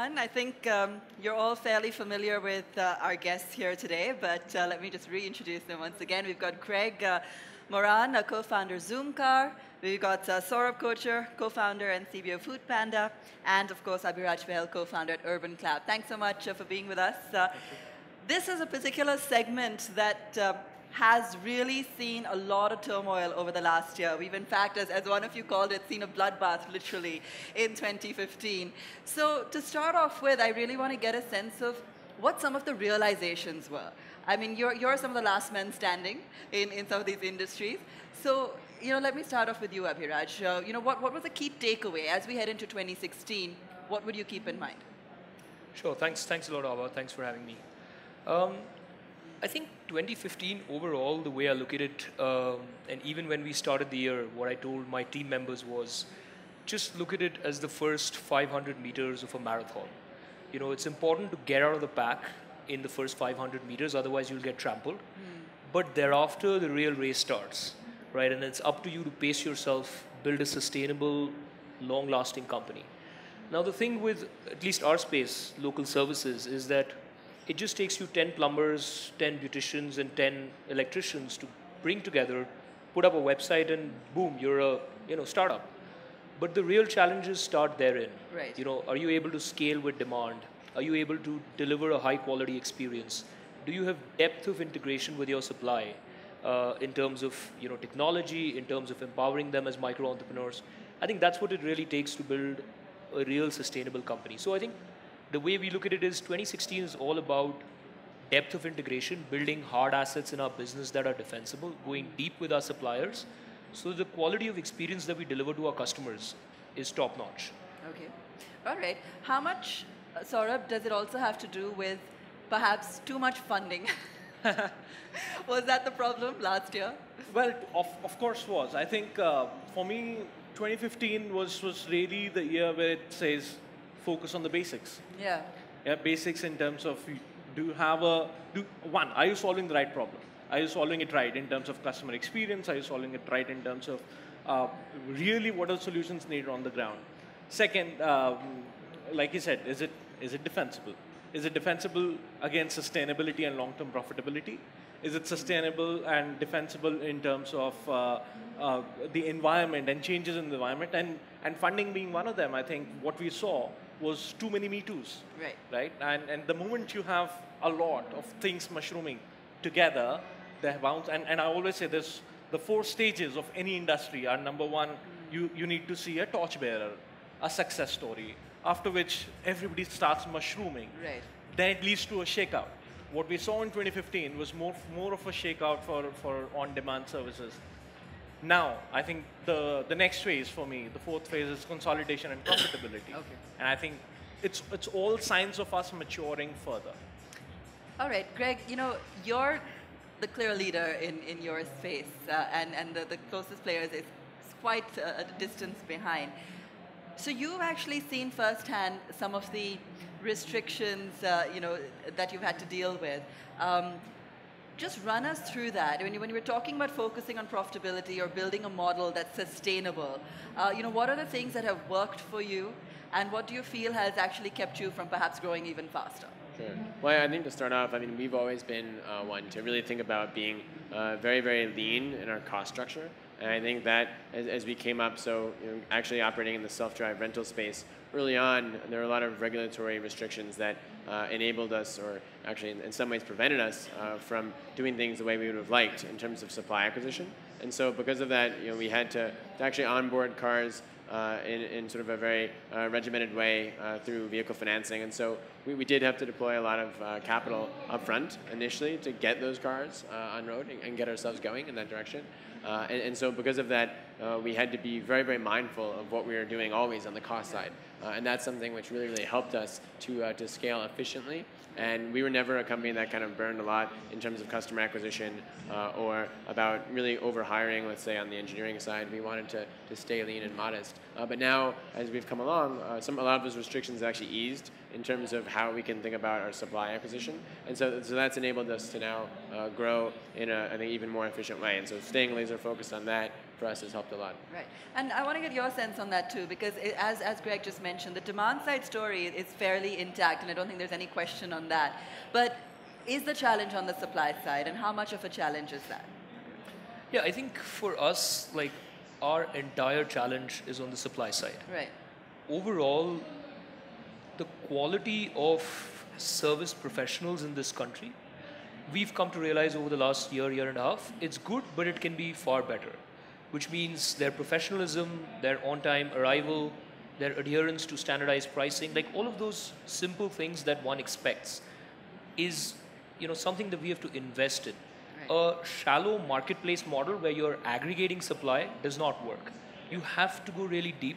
everyone. I think you're all fairly familiar with our guests here today, but let me just reintroduce them once again. We've got Craig Moran, a co-founder Zoomcar. We've got Saurabh Kochhar, co-founder and CBO Foodpanda, and of course Abhiraj Bhal, co-founder at UrbanClap. Thanks so much for being with us. This is a particular segment that has really seen a lot of turmoil over the last year. We've, in fact, as one of you called it, seen a bloodbath, literally, in 2015. So to start off with, I really want to get a sense of what some of the realizations were. I mean, you're some of the last men standing in some of these industries. So, let me start off with you, Abhiraj. What was the key takeaway as we head into 2016? What would you keep in mind? Sure. Thanks a lot, Abha. Thanks for having me. I think 2015 overall, the way I look at it, and even when we started the year, what I told my team members was, just look at it as the first 500 meters of a marathon. It's important to get out of the pack in the first 500 meters, otherwise you'll get trampled. But thereafter, the real race starts, right? And it's up to you to pace yourself, build a sustainable, long-lasting company. Now, the thing with at least our space, local services, is that it just takes you 10 plumbers, 10 beauticians, and 10 electricians to bring together, put up a website, and boom, you're a startup. But the real challenges start therein. Right. Are you able to scale with demand? Are you able to deliver a high quality experience? Do you have depth of integration with your supply in terms of technology, in terms of empowering them as micro entrepreneurs? I think that's what it really takes to build a real sustainable company. So I think the way we look at it is 2016 is all about depth of integration, building hard assets in our business that are defensible, going deep with our suppliers, so the quality of experience that we deliver to our customers is top notch. Okay. All right. How much, Saurabh, does it also have to do with perhaps too much funding? Was that the problem last year? Well, of course was. I think for me, 2015 was really the year where it says, focus on the basics. Yeah. Yeah, basics in terms of are you solving the right problem? Are you solving it right in terms of customer experience? Are you solving it right in terms of really what are the solutions needed on the ground? Second, like you said, is it defensible? Is it defensible against sustainability and long-term profitability? Is it sustainable and defensible in terms of the environment and changes in the environment? And funding being one of them, I think what we saw was too many Me Too's. Right? And the moment you have a lot of things mushrooming together, they bounce. And I always say this, the 4 stages of any industry are: number 1, you need to see a torchbearer, a success story, after which everybody starts mushrooming. Right. Then it leads to a shakeout. What we saw in 2015 was more of a shakeout for on-demand services. Now, I think the next phase for me, the 4th phase, is consolidation and profitability. Okay. And I think it's all signs of us maturing further. All right, Greg, you're the clear leader in your space, and the closest players is quite a distance behind. So you've actually seen firsthand some of the restrictions, that you've had to deal with. Just run us through that. When you were talking about focusing on profitability or building a model that's sustainable, what are the things that have worked for you, and what do you feel has actually kept you from perhaps growing even faster? Sure. Well, I think to start off, we've always been one to really think about being very, very lean in our cost structure. And I think that as we came up, actually operating in the self-drive rental space, early on, there were a lot of regulatory restrictions that enabled us, or actually in some ways prevented us from doing things the way we would have liked in terms of supply acquisition. And so because of that, we had to actually onboard cars in sort of a very regimented way through vehicle financing. And so we did have to deploy a lot of capital upfront initially to get those cars on road and get ourselves going in that direction. And so because of that, we had to be very, very mindful of what we were doing always on the cost side. And that's something which really, really helped us to scale efficiently. And we were never a company that kind of burned a lot in terms of customer acquisition or about really over-hiring, let's say, on the engineering side. We wanted to stay lean and modest. But now, as we've come along, a lot of those restrictions actually eased in terms of how we can think about our supply acquisition. And so that's enabled us to now grow in I think, even more efficient way. And so staying laser focused on that for us has helped a lot. Right. And I want to get your sense on that too, because as Greg just mentioned, the demand side story is fairly intact, and I don't think there's any question on that. But is the challenge on the supply side, and how much of a challenge is that? Yeah, I think for us, like, our entire challenge is on the supply side. Right. Overall, the quality of service professionals in this country, we've come to realize over the last year and a half, it's good, but it can be far better. Which means their professionalism, their on-time arrival, their adherence to standardized pricing, like all of those simple things that one expects is, something that we have to invest in. A shallow marketplace model where you're aggregating supply does not work. You have to go really deep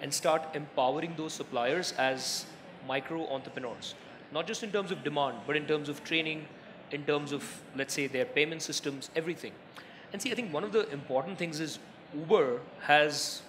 and start empowering those suppliers as micro entrepreneurs, not just in terms of demand, but in terms of training, in terms of, let's say, their payment systems, everything. And see, I think one of the important things is Uber has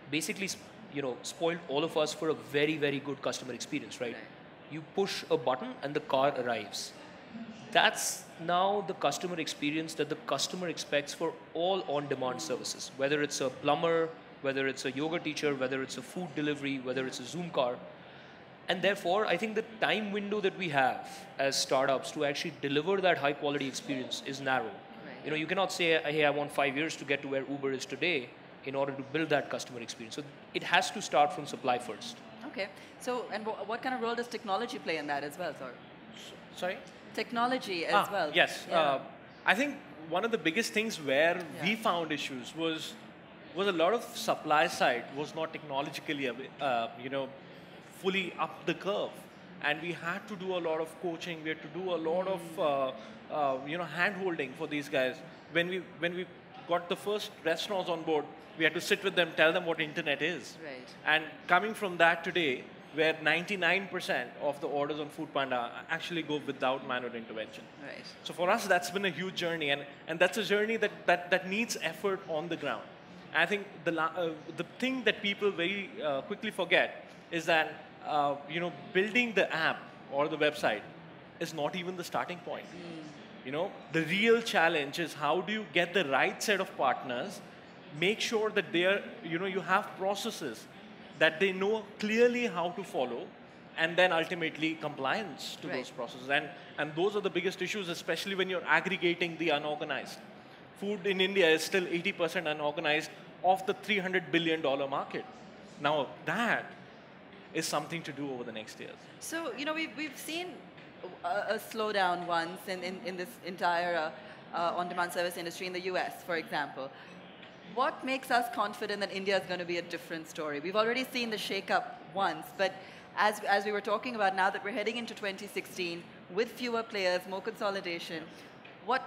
basically, spoiled all of us for a very, very good customer experience, right? You push a button and the car arrives. That's now the customer experience that the customer expects for all on-demand services, whether it's a plumber, whether it's a yoga teacher, whether it's a food delivery, whether it's a Zoomcar. And therefore, I think the time window that we have as startups to actually deliver that high-quality experience is narrow. You cannot say, hey, I want 5 years to get to where Uber is today in order to build that customer experience. So it has to start from supply first. Okay. So, and what kind of role does technology play in that as well, sir? Sorry? Technology as well. Yes. Yeah. I think one of the biggest things where we found issues was a lot of supply side was not technologically, fully up the curve. And we had to do a lot of coaching. We had to do a lot of, hand-holding for these guys. When we got the first restaurants on board, we had to sit with them, tell them what internet is. Right. And coming from that today, where 99% of the orders on Foodpanda actually go without manual intervention. Right. So for us, that's been a huge journey, and that's a journey that needs effort on the ground. And I think the thing that people very quickly forget is that building the app or the website is not even the starting point. The real challenge is how do you get the right set of partners, make sure that they are, you have processes that they know clearly how to follow, and then ultimately compliance to those processes. And those are the biggest issues, especially when you're aggregating the unorganized. Food in India is still 80% unorganized of the $300 billion market. Now that is something to do over the next years. So, we've seen a slowdown once in this entire on-demand service industry in the US, for example. What makes us confident that India is going to be a different story? We've already seen the shake-up once, but as we were talking about, now that we're heading into 2016, with fewer players, more consolidation, what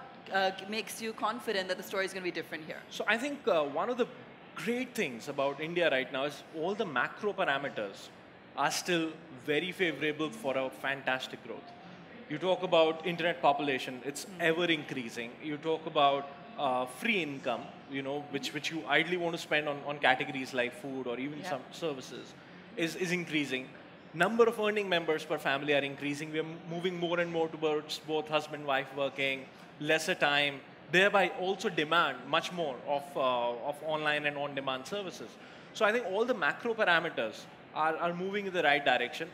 makes you confident that the story is going to be different here? So I think one of the great things about India right now is all the macro parameters are still very favorable for a fantastic growth. You talk about internet population, it's ever increasing. You talk about free income, which you ideally want to spend on categories like food or even some services, is increasing. Number of earning members per family are increasing. We are moving more and more towards both husband, wife working, lesser time, thereby also demand much more of online and on-demand services. So I think all the macro parameters are moving in the right direction,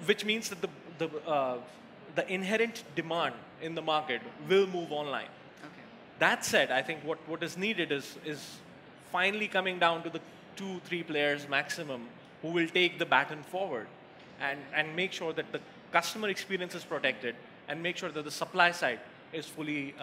which means that the inherent demand in the market will move online. Okay. That said, I think what is needed is finally coming down to the 2-3 players maximum who will take the baton forward and make sure that the customer experience is protected and make sure that the supply side is fully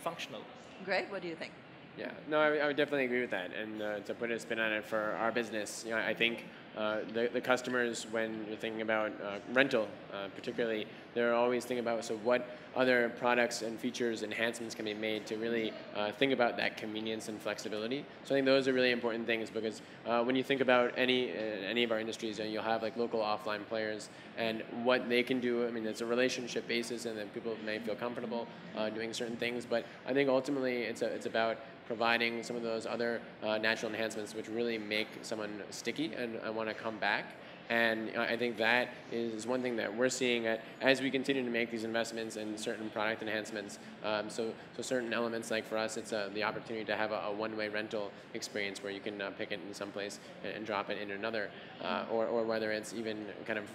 functional. Greg, what do you think? Yeah, no, I would definitely agree with that. And to put a spin on it for our business, I think the customers, when you're thinking about rental, particularly, they're always thinking about, so what other products and features, enhancements can be made to really think about that convenience and flexibility. So I think those are really important things, because when you think about any of our industries, you'll have like local offline players and what they can do. I mean, it's a relationship basis, and then people may feel comfortable doing certain things. But I think ultimately it's about providing some of those other natural enhancements which really make someone sticky and want to come back. And I think that is one thing that we're seeing as we continue to make these investments in certain product enhancements. So certain elements, like for us, it's the opportunity to have a one-way rental experience where you can pick it in some place and drop it in another, or whether it's even kind of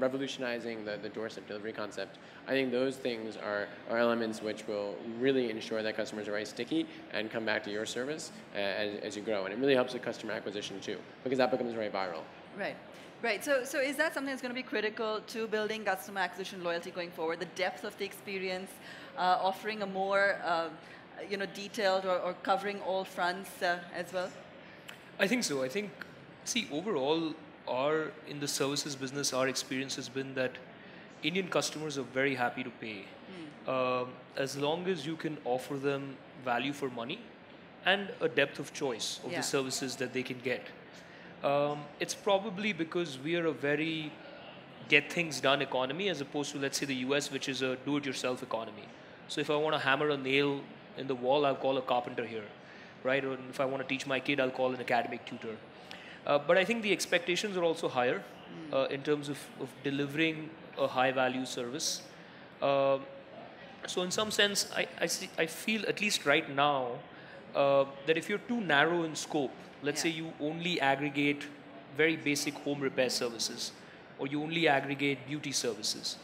revolutionizing the doorstep delivery concept. I think those things are elements which will really ensure that customers are very sticky and come back to your service as you grow. And it really helps with customer acquisition too, because that becomes very viral. Right. Right. So is that something that's going to be critical to building customer acquisition loyalty going forward? The depth of the experience, offering a more detailed or covering all fronts as well? I think so. I think, see, overall, in the services business, our experience has been that Indian customers are very happy to pay. As long as you can offer them value for money and a depth of choice of the services that they can get. It's probably because we are a very get things done economy as opposed to, let's say, the US, which is a do-it-yourself economy. So if I want to hammer a nail in the wall, I'll call a carpenter here, right? Or if I want to teach my kid, I'll call an academic tutor. But I think the expectations are also higher in terms of delivering a high-value service. So in some sense, I feel, at least right now, that if you're too narrow in scope, let's say you only aggregate very basic home repair services, or you only aggregate beauty services,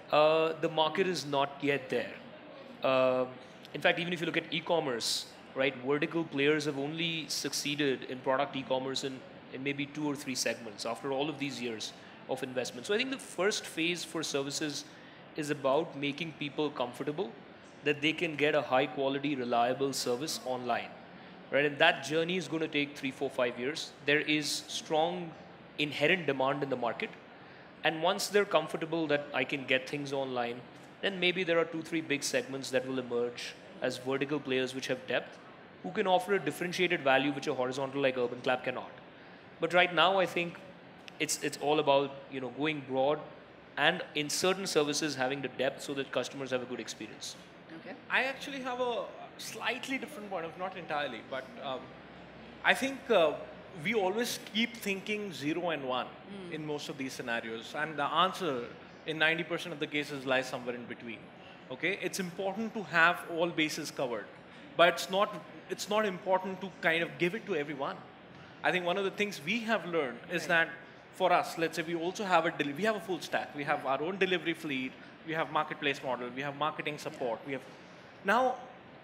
the market is not yet there. In fact, even if you look at e-commerce, right, vertical players have only succeeded in product e-commerce in maybe 2 or 3 segments after all of these years of investment. So I think the first phase for services is about making people comfortable that they can get a high quality, reliable service online. Right, and that journey is going to take 3, 4, 5 years. There is strong inherent demand in the market. And once they're comfortable that I can get things online, then maybe there are 2, 3 big segments that will emerge as vertical players which have depth, who can offer a differentiated value which a horizontal like UrbanClap cannot. But right now, I think it's all about going broad and in certain services having the depth so that customers have a good experience. Okay. I actually have a slightly different point of, not entirely, but I think we always keep thinking 0 and 1 in most of these scenarios, and the answer in 90% of the cases lies somewhere in between. Okay, it's important to have all bases covered, but it's not important to kind of give it to everyone. I think one of the things we have learned is that for us, let's say we also have we have a full stack. We have our own delivery fleet. We have marketplace model. We have marketing support. We have now.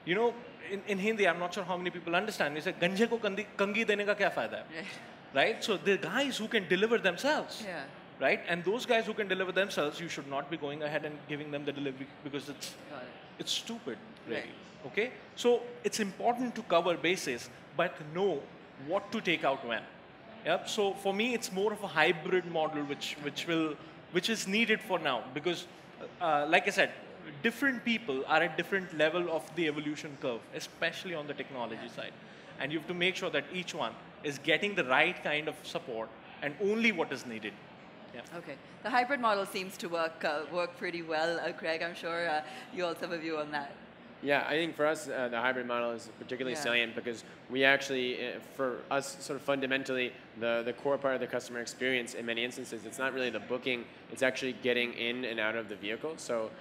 In Hindi, I'm not sure how many people understand. We say, "Ganje ko kangi dene ka kya fayda hai?" Right? So the guys who can deliver themselves, right? And those guys who can deliver themselves, you should not be going ahead and giving them the delivery because it's stupid, really. Okay? So it's important to cover bases, but know what to take out when. Yep. So for me, it's more of a hybrid model, which is needed for now because, like I said, different people are at different level of the evolution curve, especially on the technology side. And you have to make sure that each one is getting the right kind of support and only what is needed. Yeah. Okay. The hybrid model seems to work pretty well. Craig, I'm sure you also have a view on that. Yeah, I think for us, the hybrid model is particularly salient because we actually, for us, sort of fundamentally, the core part of the customer experience in many instances, it's not really the booking, it's actually getting in and out of the vehicle. So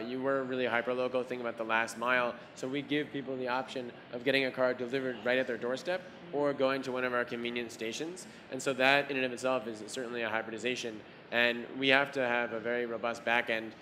you were really hyper-local, thinking about the last mile. So we give people the option of getting a car delivered right at their doorstep or going to one of our convenience stations. And so that in and of itself is certainly a hybridization. And we have to have a very robust back end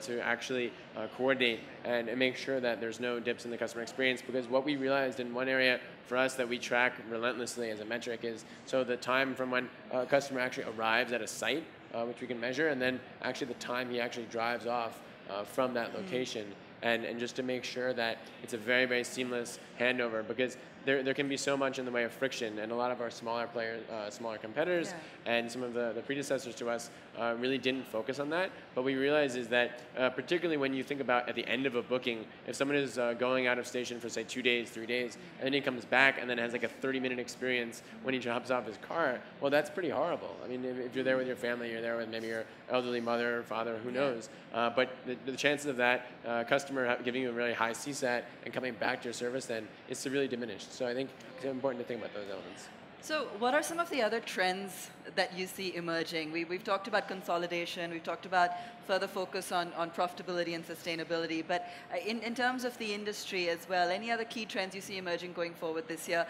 to actually coordinate and make sure that there's no dips in the customer experience, because what we realized in one area for us that we track relentlessly as a metric is so the time from when a customer actually arrives at a site, which we can measure, and then actually the time he actually drives off from that location, and just to make sure that it's a very, very seamless handover, because there can be so much in the way of friction, and a lot of our smaller players, smaller competitors, and some of the predecessors to us really didn't focus on that. But we realized is that particularly when you think about at the end of a booking, if someone is going out of station for say 2 days, 3 days, and then he comes back and then has like a 30-minute experience when he drops off his car, well, that's pretty horrible. I mean, if you're there with your family, you're there with maybe your elderly mother or father, who knows. But the chances of that customer giving you a really high CSAT and coming back to your service then is severely diminished. So I think it's important to think about those elements. So what are some of the other trends that you see emerging? We've talked about consolidation, we've talked about further focus on profitability and sustainability, but in terms of the industry as well, any other key trends you see emerging going forward this year?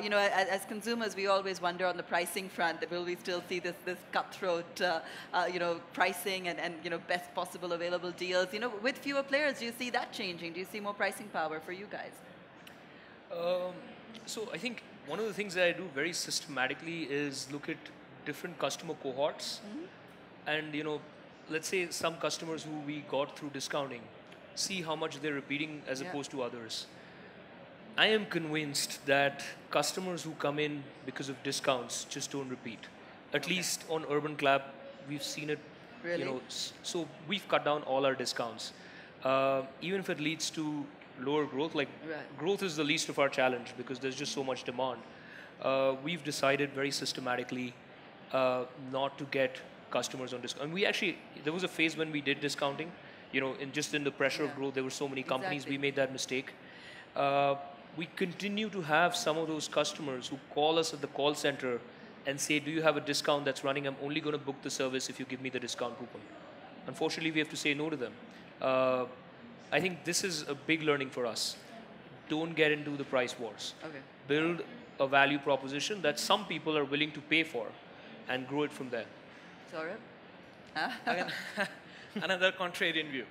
You know, as consumers, we always wonder on the pricing front, that will we still see this cutthroat, you know, pricing and, you know, best possible available deals? You know, with fewer players, do you see that changing? Do you see more pricing power for you guys? So I think one of the things that I do very systematically is look at different customer cohorts. And, you know, let's say some customers who we got through discounting, see how much they're repeating as opposed to others. I am convinced that customers who come in because of discounts just don't repeat. At least on UrbanClap, we've seen it. Really? You know, so we've cut down all our discounts. Even if it leads to lower growth, like growth is the least of our challenge because there's just so much demand. We've decided very systematically not to get customers on discount. And we actually, there was a phase when we did discounting, you know, in the pressure of growth, there were so many companies, we made that mistake. We continue to have some of those customers who call us at the call center and say, do you have a discount that's running? I'm only going to book the service if you give me the discount coupon. Unfortunately, we have to say no to them. I think this is a big learning for us. Don't get into the price wars. Build a value proposition that some people are willing to pay for and grow it from there. Saurabh? Again, another contrarian view.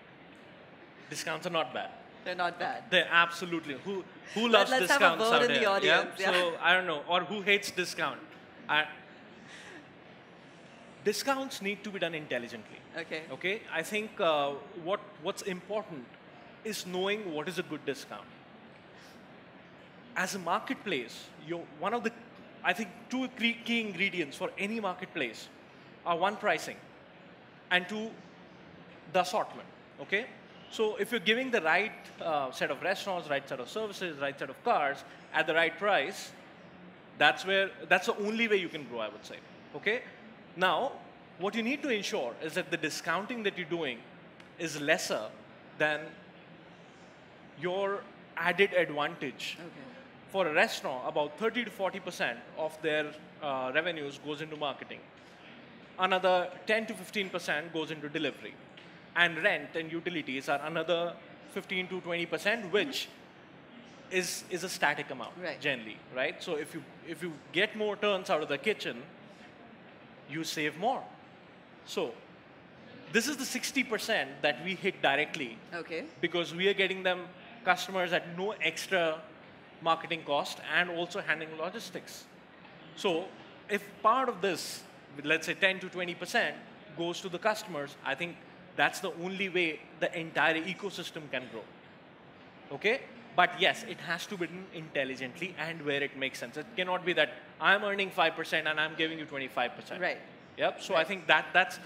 Discounts are not bad. They're not bad. They're absolutely. Who loves Let's discounts have a vote out in there? the audience. Yeah? So I don't know. Or who hates discount? Discounts need to be done intelligently. Okay. I think what's important is knowing what is a good discount. As a marketplace, one of the, I think, two key ingredients for any marketplace are one, pricing, and two, the assortment. Okay. So if you're giving the right set of restaurants, right set of services, right set of cars at the right price, that's the only way you can grow, I would say. Okay. Now, what you need to ensure is that the discounting that you're doing is lesser than your added advantage. For a restaurant, about 30 to 40% of their revenues goes into marketing. Another 10 to 15% goes into delivery. And rent and utilities are another 15 to 20%, which is a static amount generally, right? So if you get more turns out of the kitchen, you save more. So this is the 60% that we hit directly. Because we are getting them customers at no extra marketing cost and also handling logistics. So if part of this, let's say 10 to 20%, goes to the customers, I think that's the only way the entire ecosystem can grow. Okay? But yes, it has to be done intelligently and where it makes sense. It cannot be that I'm earning 5% and I'm giving you 25%. Yep. So I think that's,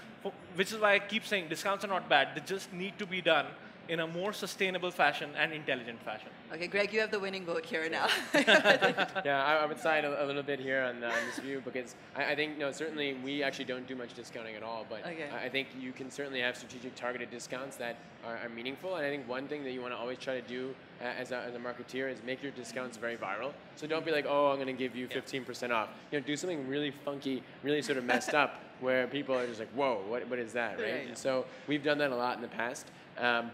which is why I keep saying discounts are not bad. They just need to be done in a more sustainable fashion and intelligent fashion. Okay, Greg, you have the winning vote here now. Yeah, I would side a little bit here on this view because I think, certainly we actually don't do much discounting at all, but I think you can certainly have strategic targeted discounts that are meaningful. And I think one thing that you want to always try to do as a marketeer is make your discounts very viral. So don't be like, oh, I'm going to give you 15% off. Do something really funky, really sort of messed up where people are just like, whoa, what is that, right? And so we've done that a lot in the past.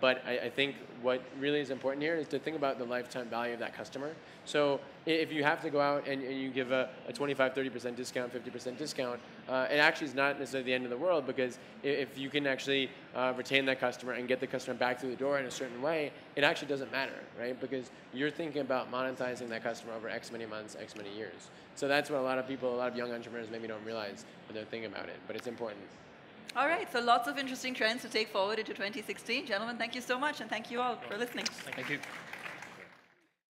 But I think what really is important here is to think about the lifetime value of that customer. So if you have to go out and you give a 25, 30% discount, 50% discount, it actually is not necessarily the end of the world because if you can actually retain that customer and get the customer back through the door in a certain way, it actually doesn't matter, right? Because you're thinking about monetizing that customer over X many months, X many years. So that's what a lot of young entrepreneurs maybe don't realize when they're thinking about it, but it's important. All right, so lots of interesting trends to take forward into 2016. Gentlemen, thank you so much, and thank you all for listening. Thank you.